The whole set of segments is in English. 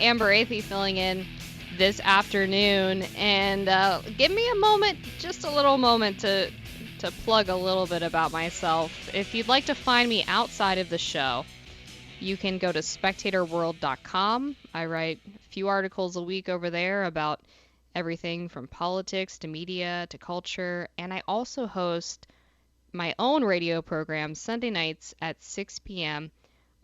Amber Athey filling in this afternoon, and give me a moment, just a little moment to plug a little bit about myself. If you'd like to find me outside of the show, you can go to spectatorworld.com. I write a few articles a week over there about everything from politics to media to culture, and I also host my own radio program Sunday nights at 6 p.m.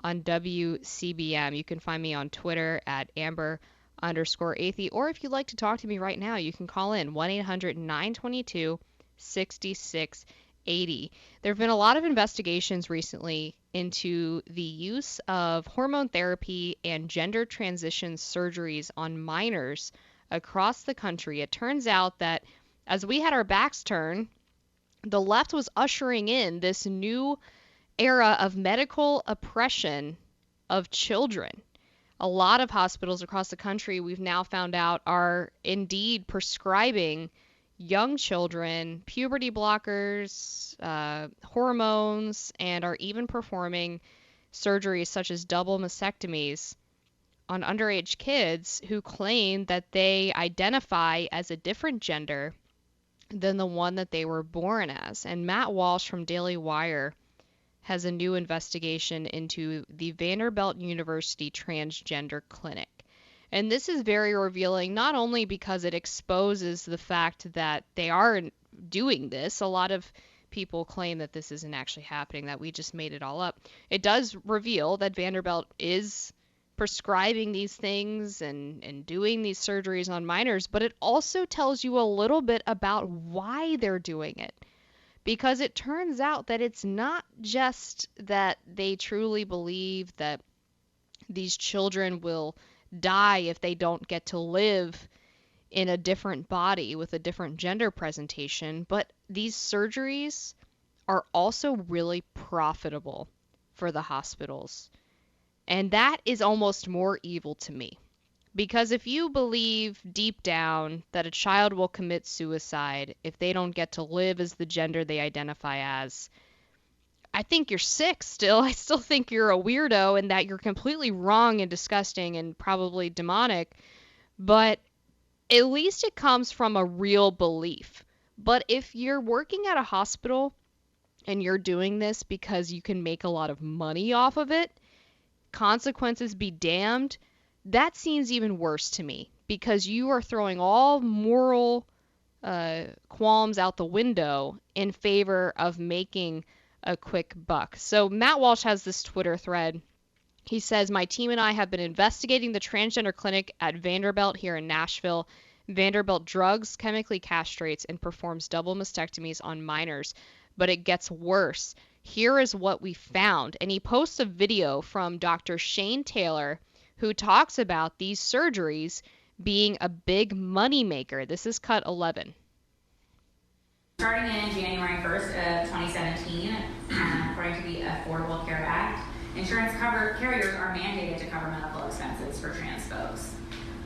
on WCBM. You can find me on Twitter at Amber_Athey, or if you'd like to talk to me right now, you can call in 1-800-922-6680. There have been a lot of investigations recently into the use of hormone therapy and gender transition surgeries on minors across the country. It turns out that as we had our backs turned, the left was ushering in this new era of medical oppression of children. A lot of hospitals across the country, we've now found out, are indeed prescribing young children puberty blockers, hormones, and are even performing surgeries such as double mastectomies on underage kids who claim that they identify as a different gender than the one that they were born as. And Matt Walsh from Daily Wire has a new investigation into the Vanderbilt University Transgender Clinic. And this is very revealing, not only because it exposes the fact that they are doing this. A lot of people claim that this isn't actually happening, that we just made it all up. It does reveal that Vanderbilt is prescribing these things and doing these surgeries on minors, but it also tells you a little bit about why they're doing it. Because it turns out that it's not just that they truly believe that these children will die if they don't get to live in a different body with a different gender presentation, but these surgeries are also really profitable for the hospitals. And that is almost more evil to me. Because if you believe deep down that a child will commit suicide if they don't get to live as the gender they identify as, I think you're sick still. I still think you're a weirdo and that you're completely wrong and disgusting and probably demonic. But at least it comes from a real belief. But if you're working at a hospital and you're doing this because you can make a lot of money off of it, consequences be damned, that seems even worse to me, because you are throwing all moral qualms out the window in favor of making a quick buck. So Matt Walsh has this Twitter thread. He says, "My team and I have been investigating the transgender clinic at Vanderbilt here in Nashville. Vanderbilt drugs, chemically castrates, and performs double mastectomies on minors. But it gets worse. Here is what we found." And he posts a video from Dr. Shane Taylor, who talks about these surgeries being a big money maker. This is cut 11. Starting in January 1st of 2017, according to the Affordable Care Act, insurance carriers are mandated to cover medical expenses for trans folks.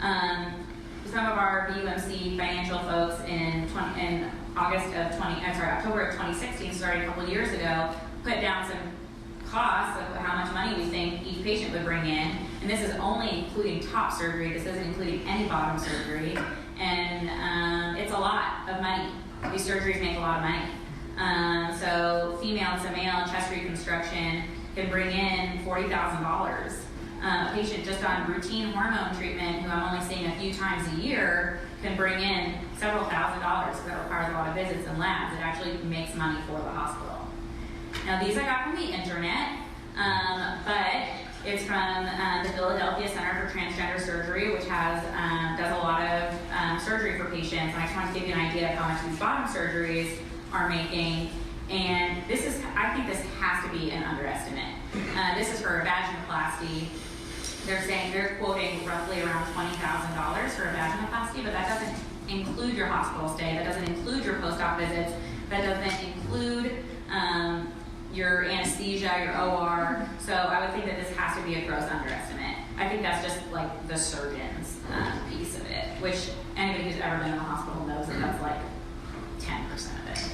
Some of our VUMC financial folks in October of 2016, starting a couple of years ago, put down some costs of how much money we think each patient would bring in, and this is only including top surgery. This isn't including any bottom surgery, and it's a lot of money. These surgeries make a lot of money. So female to male chest reconstruction can bring in $40,000. A patient just on routine hormone treatment, who I'm only seeing a few times a year, can bring in several $1,000s. So that requires a lot of visits and labs. It actually makes money for the hospital. Now, these I got from the internet, but it's from the Philadelphia Center for Transgender Surgery, which does a lot of surgery for patients. And I just want to give you an idea of how much these bottom surgeries are making. And I think this has to be an underestimate. This is for a vaginoplasty. They're quoting roughly around $20,000 for a vaginoplasty, but that doesn't include your hospital stay. That doesn't include your post-op visits. That doesn't include your anesthesia, your OR. So I would think that this has to be a gross underestimate. I think that's just like the surgeon's piece of it, which anybody who's ever been in the hospital knows that that's like 10% of it.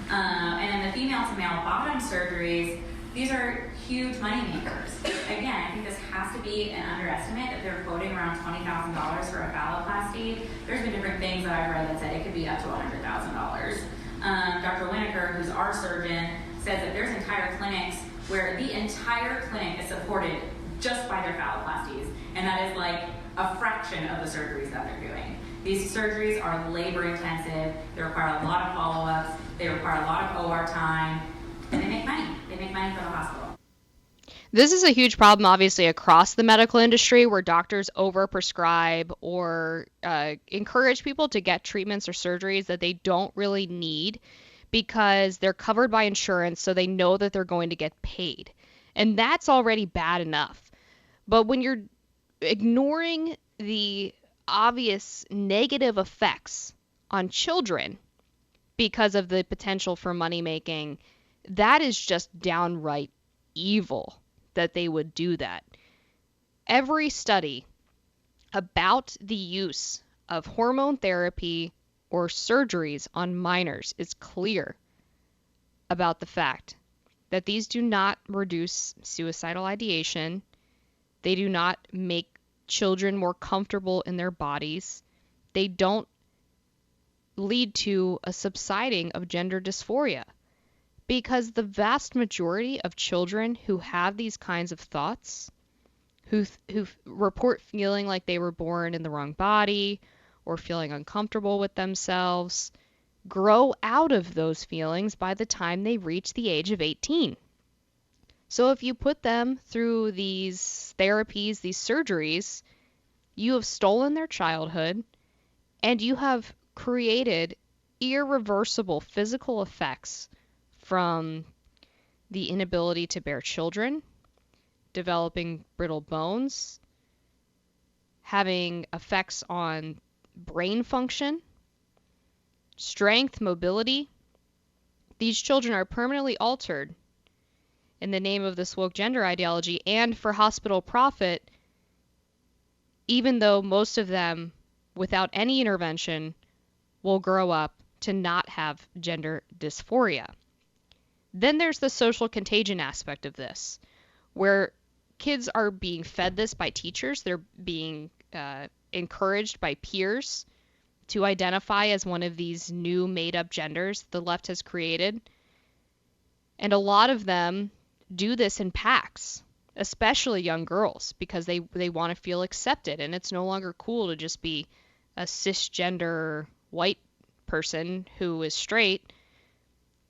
And then the female to male bottom surgeries, these are huge money makers. Again, I think this has to be an underestimate that they're quoting around $20,000 for a phalloplasty. There's been different things that I've read that said it could be up to $100,000. Dr. Winokur, who's our surgeon, says that there's entire clinics where the entire clinic is supported just by their phalloplasties, and that is like a fraction of the surgeries that they're doing. These surgeries are labor intensive, they require a lot of follow-ups, they require a lot of OR time, and they make money. They make money for the hospital. This is a huge problem, obviously, across the medical industry where doctors overprescribe or encourage people to get treatments or surgeries that they don't really need because they're covered by insurance, so they know that they're going to get paid. And that's already bad enough. But when you're ignoring the obvious negative effects on children because of the potential for money making, that is just downright evil that they would do that. Every study about the use of hormone therapy or surgeries on minors is clear about the fact that these do not reduce suicidal ideation. They do not make children more comfortable in their bodies. They don't lead to a subsiding of gender dysphoria. Because the vast majority of children who have these kinds of thoughts, who report feeling like they were born in the wrong body or feeling uncomfortable with themselves, grow out of those feelings by the time they reach the age of 18. So if you put them through these therapies, these surgeries, you have stolen their childhood and you have created irreversible physical effects from the inability to bear children, developing brittle bones, having effects on brain function, strength, mobility. These children are permanently altered in the name of this woke gender ideology and for hospital profit, even though most of them, without any intervention, will grow up to not have gender dysphoria. Then there's the social contagion aspect of this, where kids are being fed this by teachers. They're being encouraged by peers to identify as one of these new made-up genders the left has created. And a lot of them do this in packs, especially young girls, because they want to feel accepted. And it's no longer cool to just be a cisgender white person who is straight.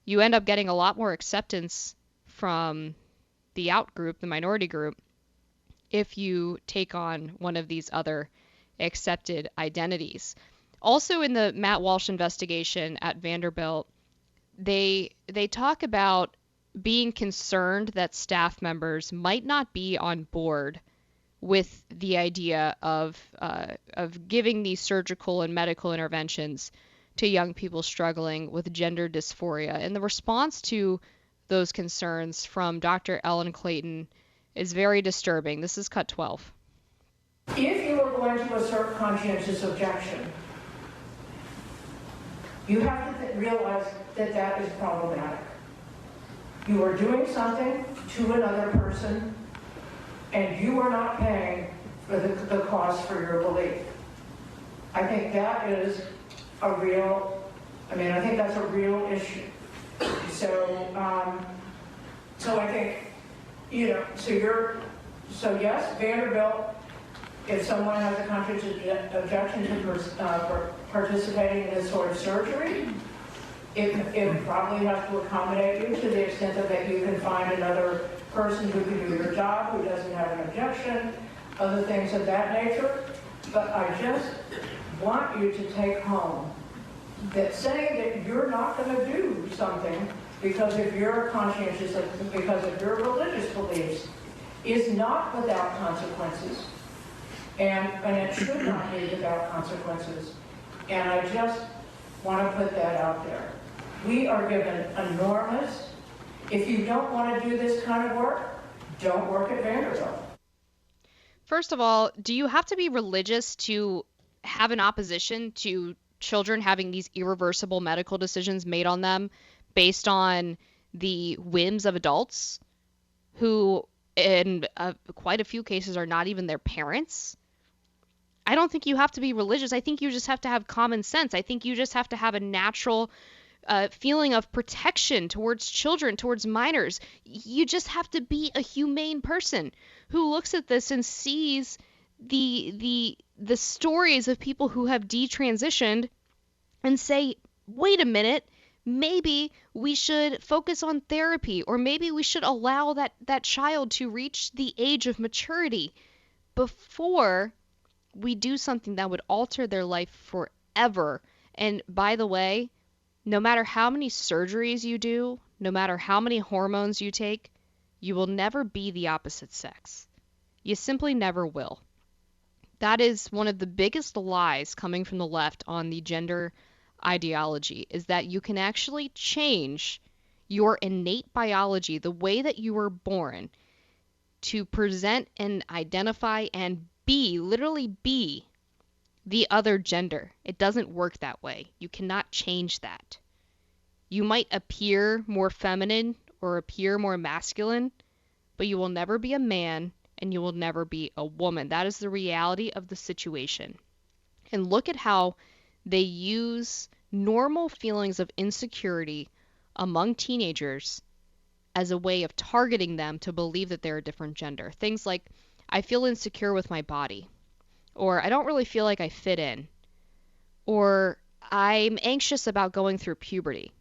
You end up getting a lot more acceptance from the out group, the minority group, if you take on one of these other accepted identities. Also in the Matt Walsh investigation at Vanderbilt, they talk about being concerned that staff members might not be on board with the idea of giving these surgical and medical interventions to young people struggling with gender dysphoria. And the response to those concerns from Dr. Ellen Clayton is very disturbing. This is cut 12. If you are going to assert conscientious objection, you have to realize that that is problematic. You are doing something to another person, and you are not paying for the cost for your belief. I think that is a real, I think that's a real issue. So, so I think, so yes, Vanderbilt, if someone has a conscientious objection to participating in this sort of surgery, it probably has to accommodate you to the extent that you can find another person who can do your job, who doesn't have an objection, other things of that nature. But I just want you to take home that saying that you're not going to do something because of your conscientious, because of your religious beliefs, is not without consequences, and it should not be without consequences. And I just want to put that out there. We are given enormous. If you don't want to do this kind of work, don't work at Vanderbilt. First of all, do you have to be religious to have an opposition to children having these irreversible medical decisions made on them based on the whims of adults who in quite a few cases are not even their parents. I don't think you have to be religious. I think you just have to have common sense. I think you just have to have a natural feeling of protection towards children, towards minors. You just have to be a humane person who looks at this and sees the stories of people who have detransitioned and say, wait a minute, maybe we should focus on therapy, or maybe we should allow that child to reach the age of maturity before we do something that would alter their life forever. And by the way, no matter how many surgeries you do, no matter how many hormones you take, you will never be the opposite sex. You simply never will. That is one of the biggest lies coming from the left on the gender ideology, is that you can actually change your innate biology, the way that you were born, to present and identify and be, literally be, the other gender. It doesn't work that way. You cannot change that. You might appear more feminine or appear more masculine, but you will never be a man and you will never be a woman. That is the reality of the situation. And look at how they use normal feelings of insecurity among teenagers as a way of targeting them to believe that they're a different gender. Things like, I feel insecure with my body, or I don't really feel like I fit in, or I'm anxious about going through puberty.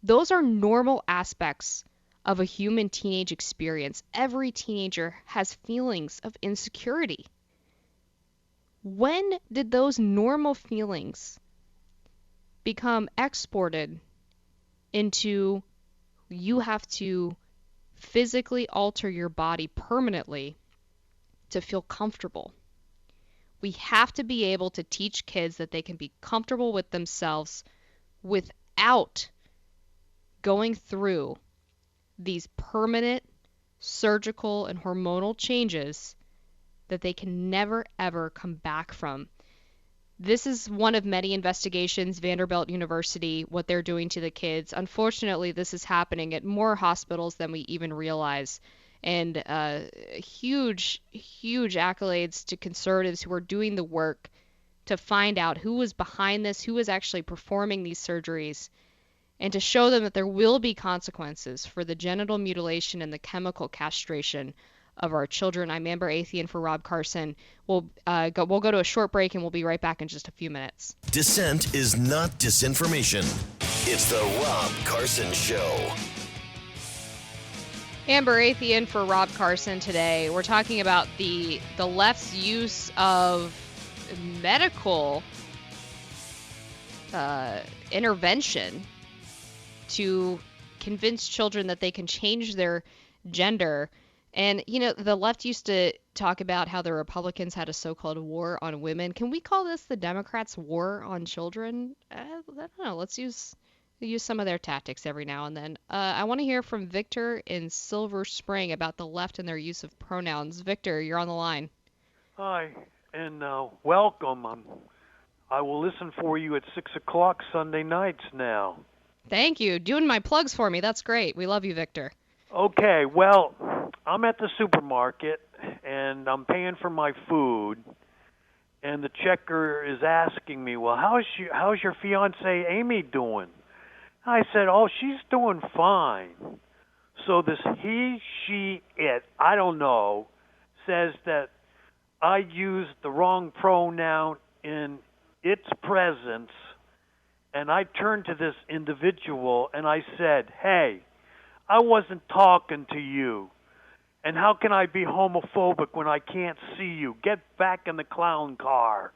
Those are normal aspects of a human teenage experience. Every teenager has feelings of insecurity. When did those normal feelings become exported into you have to physically alter your body permanently to feel comfortable? We have to be able to teach kids that they can be comfortable with themselves without going through these permanent surgical and hormonal changes that they can never ever come back from. This is one of many investigations, Vanderbilt University, what they're doing to the kids. Unfortunately, this is happening at more hospitals than we even realize. And huge, huge accolades to conservatives who are doing the work to find out who was behind this, who was actually performing these surgeries, and to show them that there will be consequences for the genital mutilation and the chemical castration of our children. I'm Amber Athey, and for Rob Carson. We'll go to a short break, and we'll be right back in just a few minutes. Dissent is not disinformation. It's the Rob Carson Show. Amber Athey in for Rob Carson today. We're talking about the left's use of medical intervention to convince children that they can change their gender. And, you know, the left used to talk about how the Republicans had a so-called war on women. Can we call this the Democrats' war on children? I don't know. Let's use some of their tactics every now and then. I want to hear from Victor in Silver Spring about the left and their use of pronouns. Victor, you're on the line. Hi, and welcome. I will listen for you at 6 o'clock Sunday nights now. Thank you. Doing my plugs for me. That's great. We love you, Victor. Okay, well, I'm at the supermarket, and I'm paying for my food, and the checker is asking me, well, how's your fiancée Amy doing? I said, oh, she's doing fine. So this he, she, it, I don't know, says that I used the wrong pronoun in its presence, and I turned to this individual and I said, hey, I wasn't talking to you. And how can I be homophobic when I can't see you? Get back in the clown car.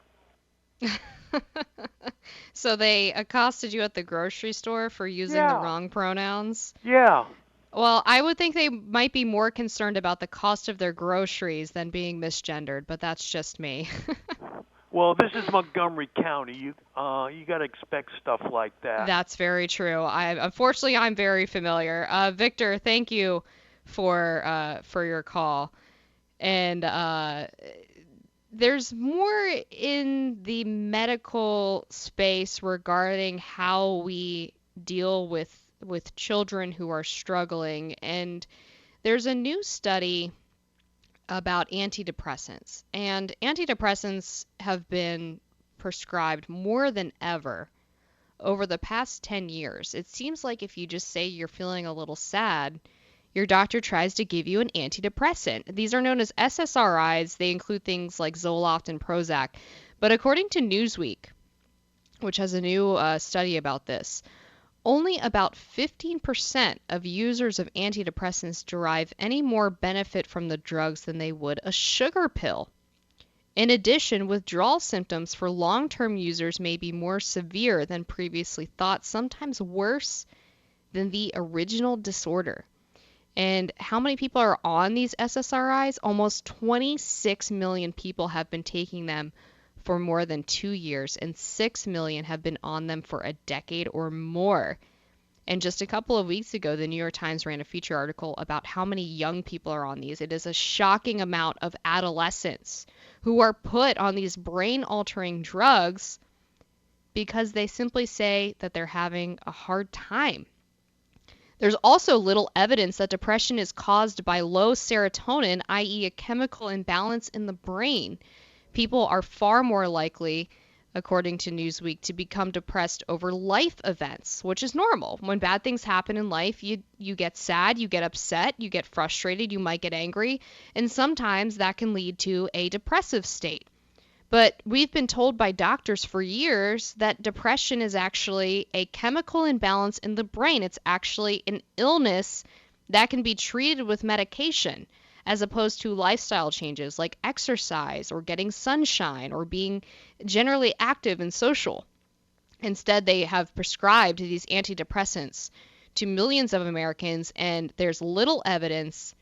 So they accosted you at the grocery store for using the wrong pronouns? Yeah. Well, I would think they might be more concerned about the cost of their groceries than being misgendered, but that's just me. Well, this is Montgomery County. You got to expect stuff like that. That's very true. Unfortunately, I'm very familiar. Victor, thank you for your call. And there's more in the medical space regarding how we deal with children who are struggling. And there's a new study about antidepressants, and antidepressants have been prescribed more than ever over the past 10 years. It seems like if you just say you're feeling a little sad, your doctor tries to give you an antidepressant. These are known as SSRIs. They include things like Zoloft and Prozac. But according to Newsweek, which has a new study about this, only about 15% of users of antidepressants derive any more benefit from the drugs than they would a sugar pill. In addition, withdrawal symptoms for long-term users may be more severe than previously thought, sometimes worse than the original disorder. And how many people are on these SSRIs? Almost 26 million people have been taking them for more than 2 years, and 6 million have been on them for a decade or more. And just a couple of weeks ago, the New York Times ran a feature article about how many young people are on these. It is a shocking amount of adolescents who are put on these brain-altering drugs because they simply say that they're having a hard time. There's also little evidence that depression is caused by low serotonin, i.e. a chemical imbalance in the brain. People are far more likely, according to Newsweek, to become depressed over life events, which is normal. When bad things happen in life, you get sad, you get upset, you get frustrated, you might get angry, and sometimes that can lead to a depressive state. But we've been told by doctors for years that depression is actually a chemical imbalance in the brain. It's actually an illness that can be treated with medication, as opposed to lifestyle changes like exercise or getting sunshine or being generally active and social. Instead, they have prescribed these antidepressants to millions of Americans, and there's little evidence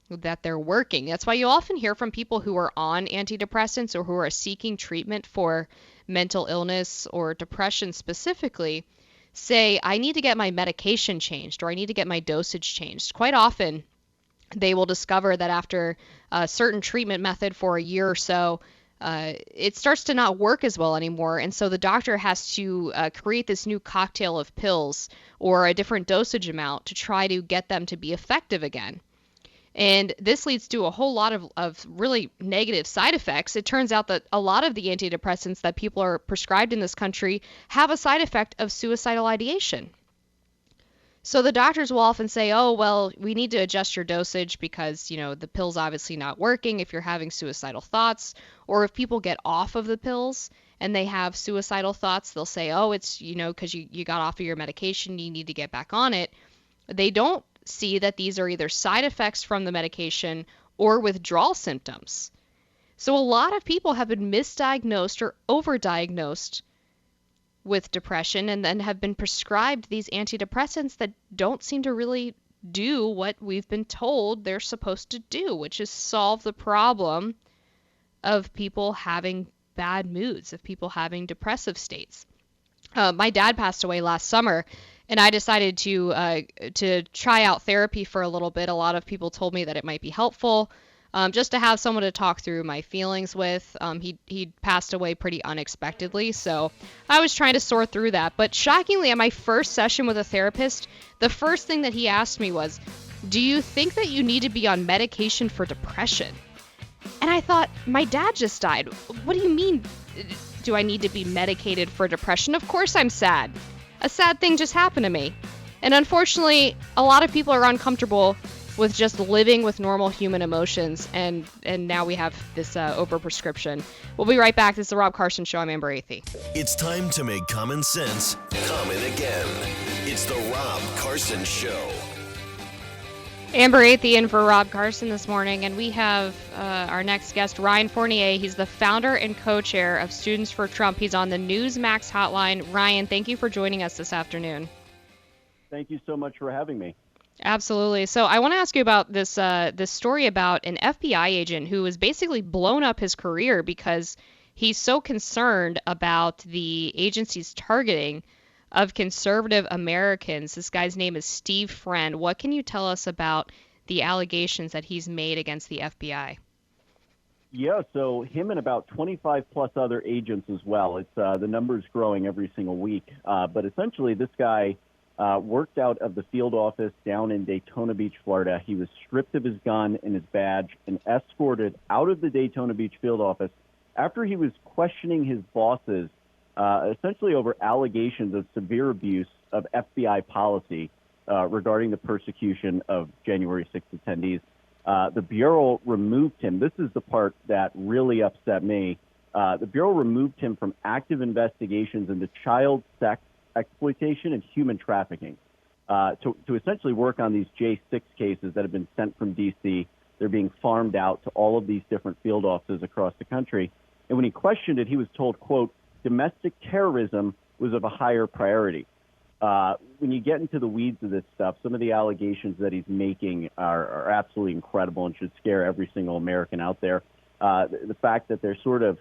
that they're working. That's why you often hear from people who are on antidepressants or who are seeking treatment for mental illness or depression specifically say, I need to get my medication changed or I need to get my dosage changed. Quite often, they will discover that after a certain treatment method for a year or so, it starts to not work as well anymore. And so the doctor has to create this new cocktail of pills or a different dosage amount to try to get them to be effective again. And this leads to a whole lot of really negative side effects. It turns out that a lot of the antidepressants that people are prescribed in this country have a side effect of suicidal ideation. So the doctors will often say, oh, well, we need to adjust your dosage because, the pill's obviously not working if you're having suicidal thoughts. Or if people get off of the pills and they have suicidal thoughts, they'll say, oh, it's, because you got off of your medication, you need to get back on it. They don't see that these are either side effects from the medication or withdrawal symptoms. So a lot of people have been misdiagnosed or overdiagnosed with depression and then have been prescribed these antidepressants that don't seem to really do what we've been told they're supposed to do, which is solve the problem of people having bad moods, of people having depressive states. My dad passed away last summer, and I decided to try out therapy for a little bit. A lot of people told me that it might be helpful, just to have someone to talk through my feelings with. He passed away pretty unexpectedly, so I was trying to sort through that. But shockingly, at my first session with a therapist, the first thing that he asked me was, do you think that you need to be on medication for depression? And I thought, my dad just died. What do you mean, do I need to be medicated for depression? Of course I'm sad. A sad thing just happened to me. And unfortunately, a lot of people are uncomfortable with just living with normal human emotions, and now we have this overprescription. We'll be right back. This is the Rob Carson Show. I'm Amber Athey. It's time to make common sense common again. It's the Rob Carson Show. Amber Athey in for Rob Carson this morning, and we have our next guest, Ryan Fournier. He's the founder and co-chair of Students for Trump. He's on the Newsmax hotline. Ryan, thank you for joining us this afternoon. Thank you so much for having me. Absolutely. So I want to ask you about this story about an FBI agent who has basically blown up his career because he's so concerned about the agency's targeting of conservative Americans. This guy's name is Steve Friend. What can you tell us about the allegations that he's made against the FBI? Yeah, so him and about 25 plus other agents as well. It's the number's growing every single week. But essentially, this guy worked out of the field office down in Daytona Beach, Florida. He was stripped of his gun and his badge and escorted out of the Daytona Beach field office after he was questioning his bosses essentially over allegations of severe abuse of FBI policy regarding the persecution of January 6th attendees. The Bureau removed him. This is the part that really upset me. The Bureau removed him from active investigations into child sex exploitation and human trafficking to essentially work on these J6 cases that have been sent from D.C. They're being farmed out to all of these different field offices across the country. And when he questioned it, he was told, quote, domestic terrorism was of a higher priority. When you get into the weeds of this stuff, some of the allegations that he's making are absolutely incredible and should scare every single American out there. The fact that they're sort of,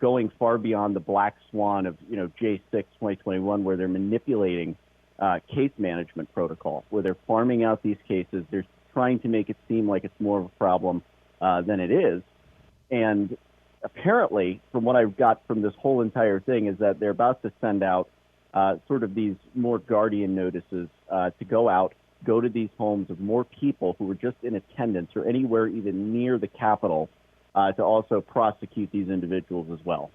going far beyond the black swan of, J6 2021, where they're manipulating case management protocol, where they're farming out these cases. They're trying to make it seem like it's more of a problem than it is. And apparently, from what I've got from this whole entire thing, is that they're about to send out sort of these more guardian notices to go to these homes of more people who were just in attendance or anywhere even near the Capitol to also prosecute these individuals as well.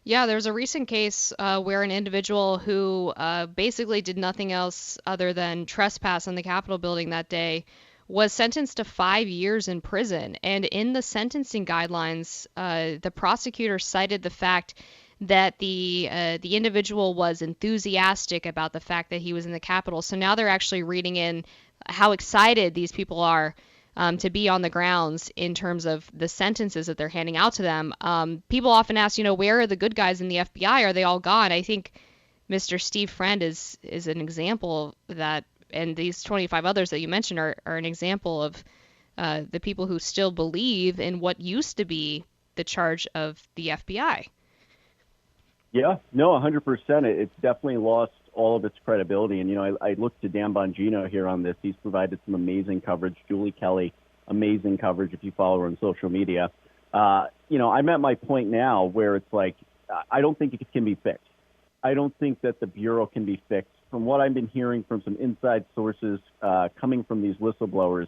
Yeah, there's a recent case where an individual who basically did nothing else other than trespass on the Capitol building that day was sentenced to 5 years in prison. And in the sentencing guidelines, the prosecutor cited the fact that the individual was enthusiastic about the fact that he was in the Capitol. So now they're actually reading in how excited these people are to be on the grounds in terms of the sentences that they're handing out to them. People often ask, where are the good guys in the FBI? Are they all gone? I think Mr. Steve Friend is an example of that, and these 25 others that you mentioned are an example of the people who still believe in what used to be the charge of the FBI. Yeah, no, 100%. It's definitely lost all of its credibility. And, I look to Dan Bongino here on this. He's provided some amazing coverage. Julie Kelly, amazing coverage if you follow her on social media. I'm at my point now where it's like, I don't think it can be fixed. I don't think that the Bureau can be fixed. From what I've been hearing from some inside sources coming from these whistleblowers,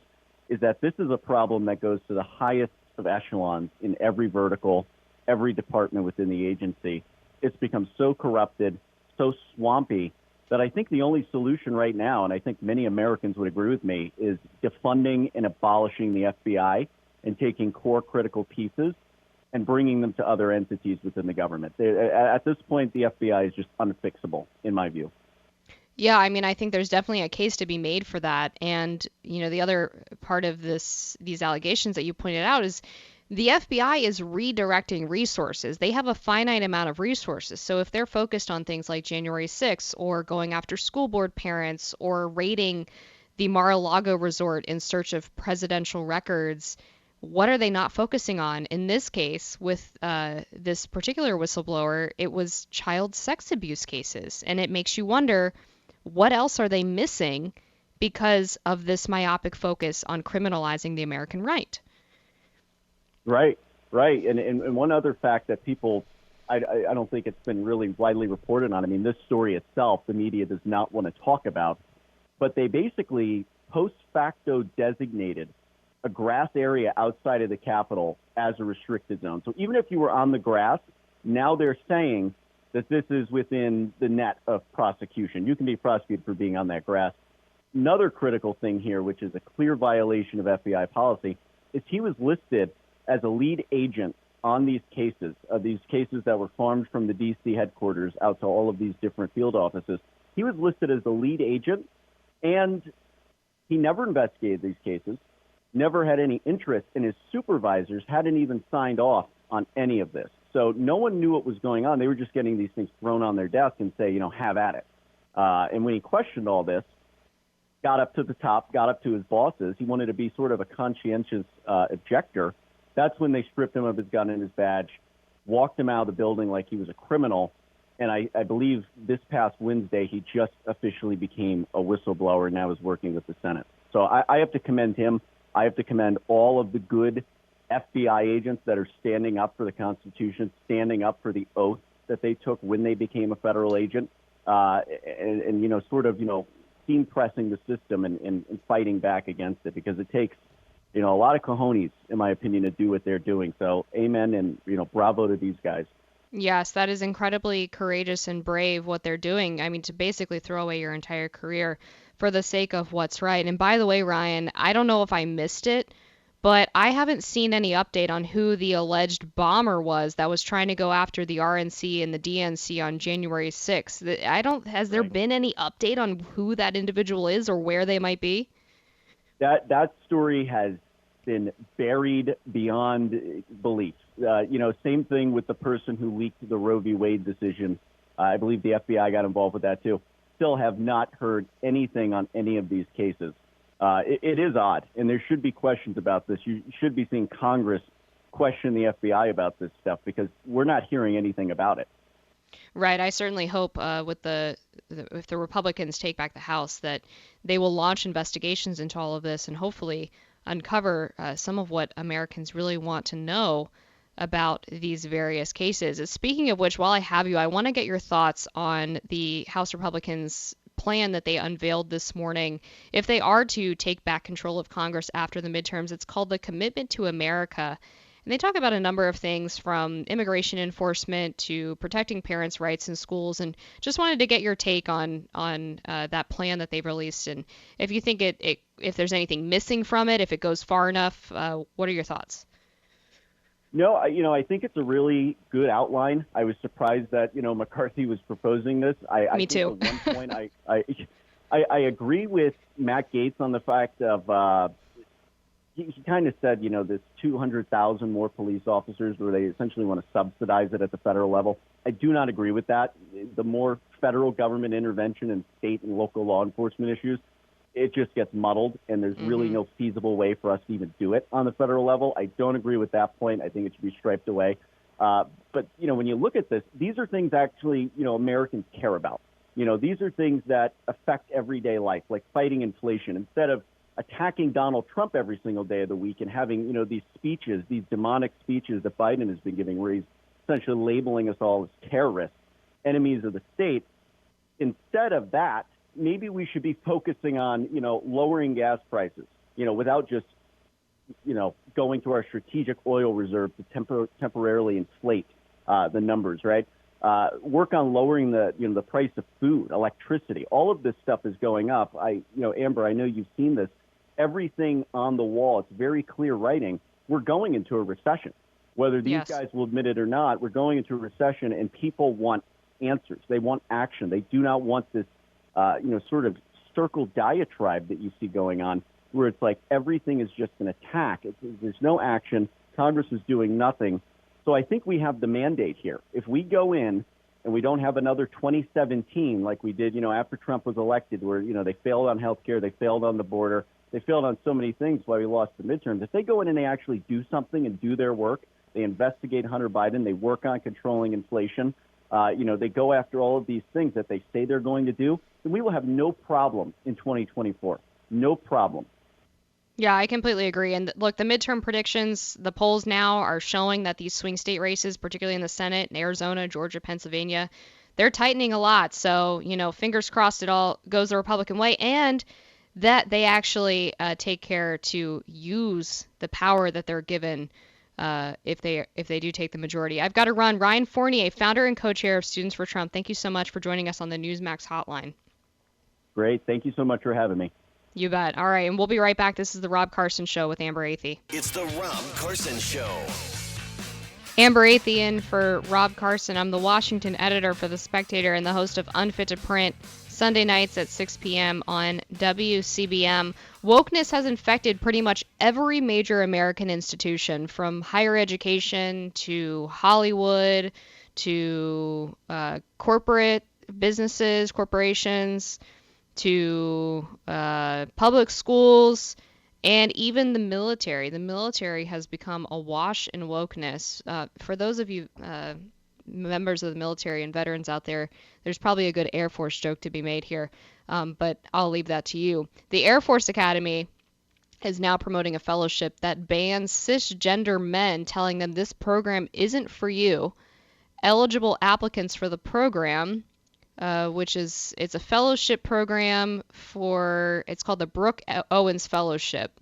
is that this is a problem that goes to the highest of echelons in every vertical, every department within the agency. It's become so corrupted, so swampy, that I think the only solution right now, and I think many Americans would agree with me, is defunding and abolishing the FBI and taking core critical pieces and bringing them to other entities within the government. At this point, the FBI is just unfixable, in my view. Yeah, I mean, I think there's definitely a case to be made for that. And, the other part of these allegations that you pointed out is the FBI is redirecting resources. They have a finite amount of resources. So if they're focused on things like January 6th or going after school board parents or raiding the Mar-a-Lago resort in search of presidential records, what are they not focusing on? In this case, with this particular whistleblower, it was child sex abuse cases. And it makes you wonder, what else are they missing because of this myopic focus on criminalizing the American right? Right. And one other fact that people, I don't think it's been really widely reported on. I mean, this story itself, the media does not want to talk about, but they basically post facto designated a grass area outside of the Capitol as a restricted zone. So even if you were on the grass, now they're saying that this is within the net of prosecution. You can be prosecuted for being on that grass. Another critical thing here, which is a clear violation of FBI policy, is he was listed as a lead agent on these cases that were farmed from the D.C. headquarters out to all of these different field offices. He was listed as the lead agent, and he never investigated these cases, never had any interest, and his supervisors hadn't even signed off on any of this. So no one knew what was going on. They were just getting these things thrown on their desk and say, have at it. And when he questioned all this, got up to the top, got up to his bosses, he wanted to be sort of a conscientious objector. That's when they stripped him of his gun and his badge, walked him out of the building like he was a criminal. And I believe this past Wednesday, he just officially became a whistleblower and now is working with the Senate. So I have to commend him. I have to commend all of the good FBI agents that are standing up for the Constitution, standing up for the oath that they took when they became a federal agent. and sort of, steam pressing the system and fighting back against it, because it takes, a lot of cojones, in my opinion, to do what they're doing. So amen, and, bravo to these guys. Yes, that is incredibly courageous and brave what they're doing. I mean, to basically throw away your entire career for the sake of what's right. And by the way, Ryan, I don't know if I missed it, but I haven't seen any update on who the alleged bomber was that was trying to go after the RNC and the DNC on January 6th. Has there been any update on who that individual is or where they might be? That story has been buried beyond belief. Same thing with the person who leaked the Roe v. Wade decision. I believe the FBI got involved with that too. Still have not heard anything on any of these cases. It is odd, and there should be questions about this. You should be seeing Congress question the FBI about this stuff, because we're not hearing anything about it. Right. I certainly hope if the Republicans take back the House, that they will launch investigations into all of this and hopefully uncover some of what Americans really want to know about these various cases. Speaking of which, while I have you, I want to get your thoughts on the House Republicans' plan that they unveiled this morning. If they are to take back control of Congress after the midterms, it's called the Commitment to America. And they talk about a number of things, from immigration enforcement to protecting parents' rights in schools, and just wanted to get your take on that plan that they've released, and if you think if there's anything missing from it, if it goes far enough. What are your thoughts? No, I think it's a really good outline. I was surprised that, McCarthy was proposing this. Me too. At one point, I agree with Matt Gaetz on the fact of, he kind of said, this 200,000 more police officers, where they essentially want to subsidize it at the federal level. I do not agree with that. The more federal government intervention in state and local law enforcement issues, it just gets muddled, and there's really no feasible way for us to even do it on the federal level. I don't agree with that point. I think it should be striped away. But, when you look at this, these are things actually, Americans care about. These are things that affect everyday life, like fighting inflation. Instead of attacking Donald Trump every single day of the week and having, these speeches, these demonic speeches that Biden has been giving, where he's essentially labeling us all as terrorists, enemies of the state. Instead of that, maybe we should be focusing on, lowering gas prices, without just, going to our strategic oil reserve to temporarily inflate the numbers, right? Work on lowering the price of food, electricity. All of this stuff is going up. Amber, I know you've seen this. Everything on the wall, it's very clear writing. We're going into a recession. Whether these guys will admit it or not, we're going into a recession, and people want answers. They want action. They do not want this, sort of circle diatribe that you see going on, where it's like everything is just an attack. There's no action. Congress is doing nothing. So I think we have the mandate here. If we go in and we don't have another 2017 like we did, after Trump was elected, where, they failed on health care, they failed on the border, they failed on so many things why we lost the midterms. If they go in and they actually do something and do their work, they investigate Hunter Biden, they work on controlling inflation, they go after all of these things that they say they're going to do, then we will have no problem in 2024. No problem. Yeah, I completely agree. And look, the midterm predictions, the polls now are showing that these swing state races, particularly in the Senate, in Arizona, Georgia, Pennsylvania, they're tightening a lot. So, fingers crossed it all goes the Republican way, and that they actually take care to use the power that they're given if they do take the majority. I've got to run. Ryan Fournier, founder and co-chair of Students for Trump, thank you so much for joining us on the Newsmax hotline. Great. Thank you so much for having me. You bet. All right, and we'll be right back. This is the Rob Carson Show with Amber Athey. It's the Rob Carson Show. Amber Athey in for Rob Carson. I'm the Washington editor for The Spectator and the host of Unfit to Print, Sunday nights at 6 p.m. on WCBM. Wokeness has infected pretty much every major American institution, from higher education to Hollywood to corporate businesses, corporations, to public schools, and even the military. The military has become awash in wokeness. For those of you members of the military and veterans out there, there's probably a good Air Force joke to be made here, but I'll leave that to you. The Air Force Academy is now promoting a fellowship that bans cisgender men, telling them this program isn't for you. Eligible applicants for the program it's a fellowship program it's called the Brooke Owens Fellowship.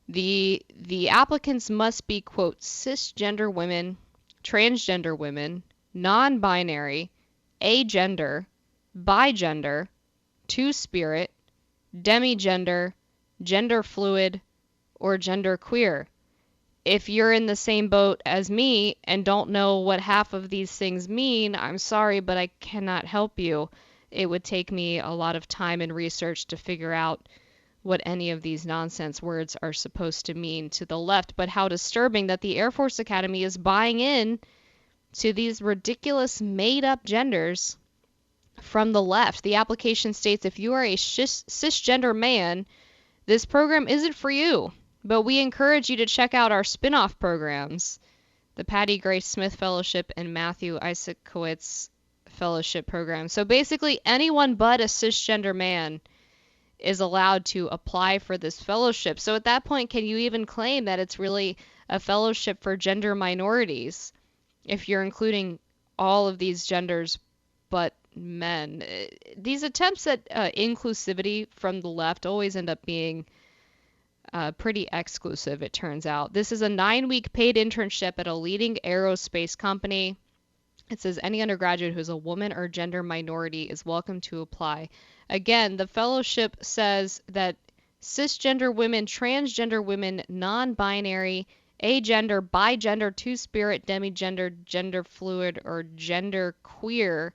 The applicants must be, quote, cisgender women, transgender women, non-binary, agender, bigender, two-spirit, demigender, gender fluid, or gender queer. If you're in the same boat as me and don't know what half of these things mean, I'm sorry, but I cannot help you. It would take me a lot of time and research to figure out what any of these nonsense words are supposed to mean to the left. But how disturbing that the Air Force Academy is buying in to these ridiculous made-up genders from the left. The application states if you are a cisgender man, this program isn't for you, but we encourage you to check out our spin-off programs, the Patty Grace Smith Fellowship and Matthew Isaacowicz Fellowship Program. So basically anyone but a cisgender man is allowed to apply for this fellowship. So at that point, can you even claim that it's really a fellowship for gender minorities if you're including all of these genders but men? These attempts at inclusivity from the left always end up being pretty exclusive, it turns out. This is a 9-week paid internship at a leading aerospace company. It says any undergraduate who is a woman or gender minority is welcome to apply. Again, the fellowship says that cisgender women, transgender women, non-binary, agender, bigender, two-spirit, demigender, gender fluid, or gender queer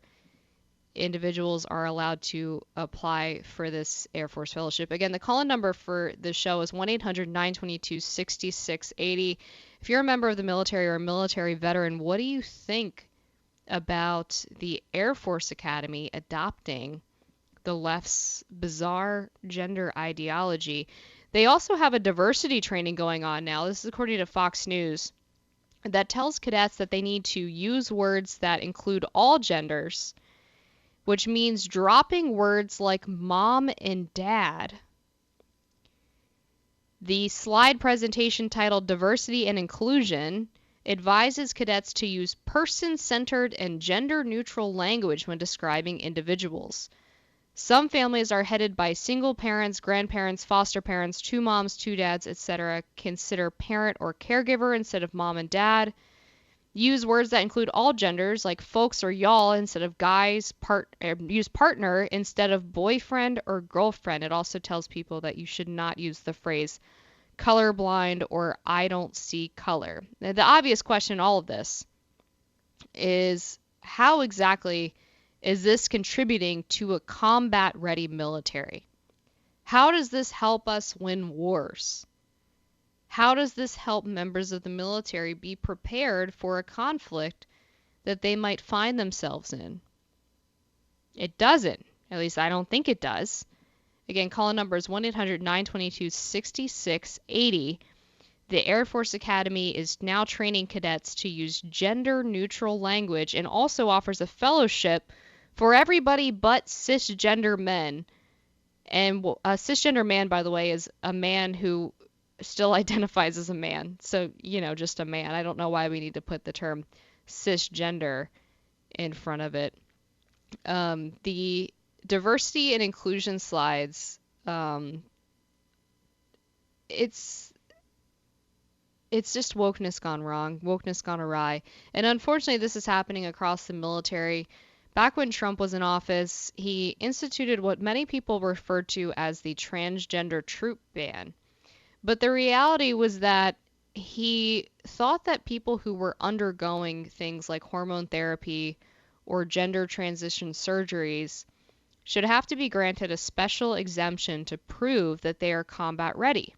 individuals are allowed to apply for this Air Force Fellowship. Again, the call-in number for the show is 1-800-922-6680. If you're a member of the military or a military veteran, what do you think about the Air Force Academy adopting the left's bizarre gender ideology? They also have a diversity training going on now. This is according to Fox News, that tells cadets that they need to use words that include all genders, which means dropping words like mom and dad. The slide presentation titled Diversity and Inclusion advises cadets to use person-centered and gender-neutral language when describing individuals. Some families are headed by single parents, grandparents, foster parents, two moms, two dads, etc. Consider parent or caregiver instead of mom and dad. Use words that include all genders, like folks or y'all instead of guys. Use partner instead of boyfriend or girlfriend. It also tells people that you should not use the phrase colorblind or I don't see color. Now, the obvious question in all of this is how exactly is this contributing to a combat-ready military? How does this help us win wars? How does this help members of the military be prepared for a conflict that they might find themselves in? It doesn't. At least I don't think it does. Again, call number is 1-800-922-6680. The Air Force Academy is now training cadets to use gender-neutral language and also offers a fellowship for everybody but cisgender men. And a cisgender man, by the way, is a man who still identifies as a man. So, just a man. I don't know why we need to put the term cisgender in front of it. The diversity and inclusion slides, it's just wokeness gone wrong, wokeness gone awry. And unfortunately, this is happening across the military. Back when Trump was in office, he instituted what many people refer to as the transgender troop ban. But the reality was that he thought that people who were undergoing things like hormone therapy or gender transition surgeries should have to be granted a special exemption to prove that they are combat ready.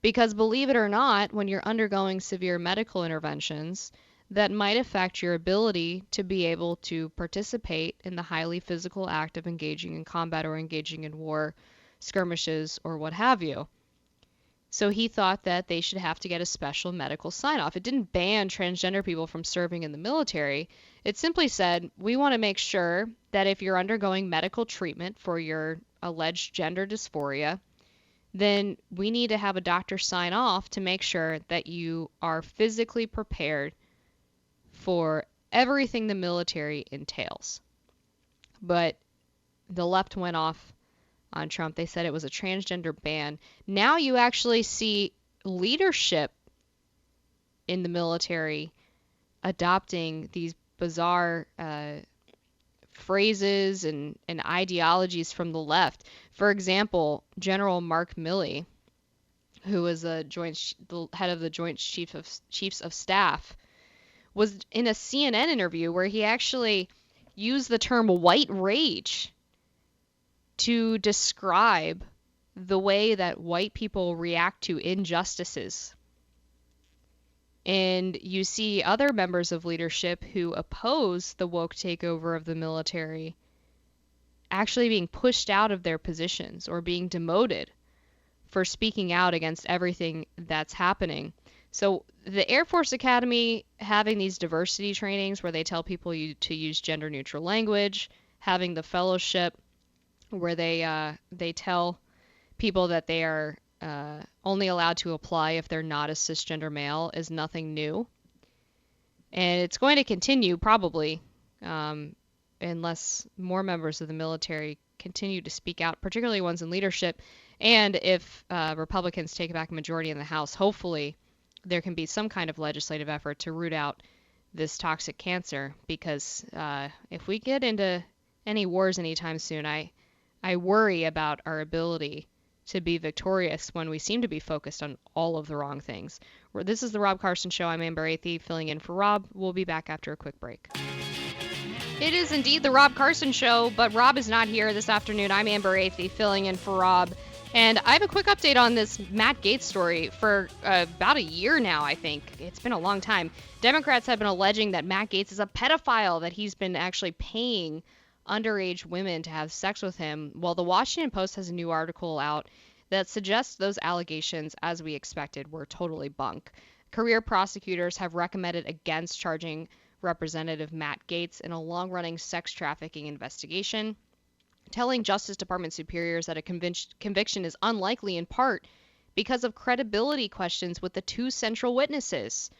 Because believe it or not, when you're undergoing severe medical interventions, that might affect your ability to be able to participate in the highly physical act of engaging in combat or engaging in war, skirmishes, or what have you. So he thought that they should have to get a special medical sign-off. It didn't ban transgender people from serving in the military. It simply said, we want to make sure that if you're undergoing medical treatment for your alleged gender dysphoria, then we need to have a doctor sign off to make sure that you are physically prepared for everything the military entails. but the left went off on Trump. They said it was a transgender ban. Now you actually see leadership in the military adopting these bizarre phrases and ideologies from the left. For example, General Mark Milley, who was the head of the Joint Chiefs of Staff, was in a CNN interview where he actually used the term white rage to describe the way that white people react to injustices. And you see other members of leadership who oppose the woke takeover of the military actually being pushed out of their positions or being demoted for speaking out against everything that's happening. So the Air Force Academy having these diversity trainings where they tell people to use gender neutral language, having the fellowship where they tell people that they are only allowed to apply if they're not a cisgender male is nothing new. And it's going to continue probably unless more members of the military continue to speak out, particularly ones in leadership. And if Republicans take back a majority in the House, hopefully there can be some kind of legislative effort to root out this toxic cancer. Because if we get into any wars anytime soon, I worry about our ability to be victorious when we seem to be focused on all of the wrong things. This is the Rob Carson Show. I'm Amber Athey, filling in for Rob. We'll be back after a quick break. It is indeed the Rob Carson Show, but Rob is not here this afternoon. I'm Amber Athey, filling in for Rob. And I have a quick update on this Matt Gaetz story. For about a year now, I think. It's been a long time. Democrats have been alleging that Matt Gaetz is a pedophile, that he's been actually paying underage women to have sex with him. Well, the Washington Post has a new article out that suggests those allegations, as we expected, were totally bunk. Career prosecutors have recommended against charging Representative Matt Gaetz in a long-running sex trafficking investigation, telling Justice Department superiors that a conviction is unlikely in part because of credibility questions with the two central witnesses.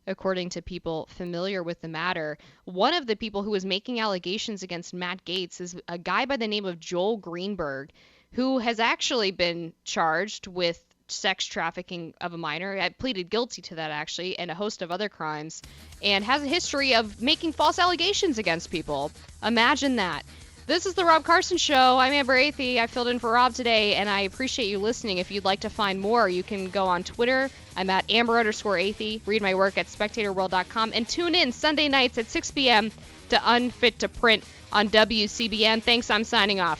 According to people familiar with the matter, one of the people who was making allegations against Matt Gaetz is a guy by the name of Joel Greenberg, who has actually been charged with sex trafficking of a minor. I pleaded guilty to that, actually, and a host of other crimes, and has a history of making false allegations against people. Imagine that. This is the Rob Carson Show. I'm Amber Athey. I filled in for Rob today, and I appreciate you listening. If you'd like to find more, you can go on Twitter. I'm at Amber_Athey. Read my work at SpectatorWorld.com, and tune in Sunday nights at 6 p.m. to Unfit to Print on WCBN. Thanks. I'm signing off.